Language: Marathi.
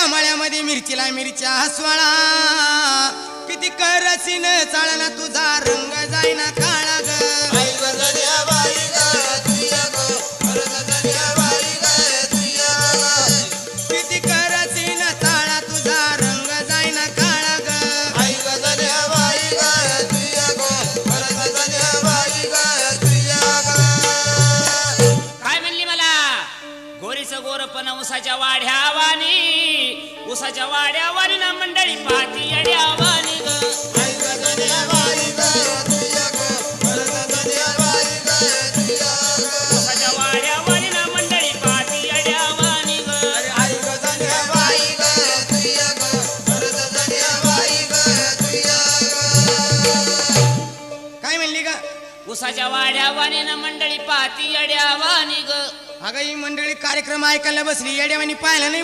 मळ्यामध्ये मिरचीला मिरच्या हसवाळा किती करसीन चाळला तुझा रंग जाईना काळा ग किती करसीन चाळा तुझा रंग जाईना काळा ग काय म्हणली मला गोरीचं गोरपण उसाच्या वाड्यावानी उसाच्या वाड्यावानी ना मंडळी पाती येड्यावानी ग उसाच्या वाड्यावानी ना मंडळी पाती येड्यावानी ग काय म्हणली ग उसाच्या वाड्यावानी ना मंडळी पाती येड्यावानी ग अगं ही मंडळी कार्यक्रम ऐकायला बसली येड्यावानी पाहिला नाही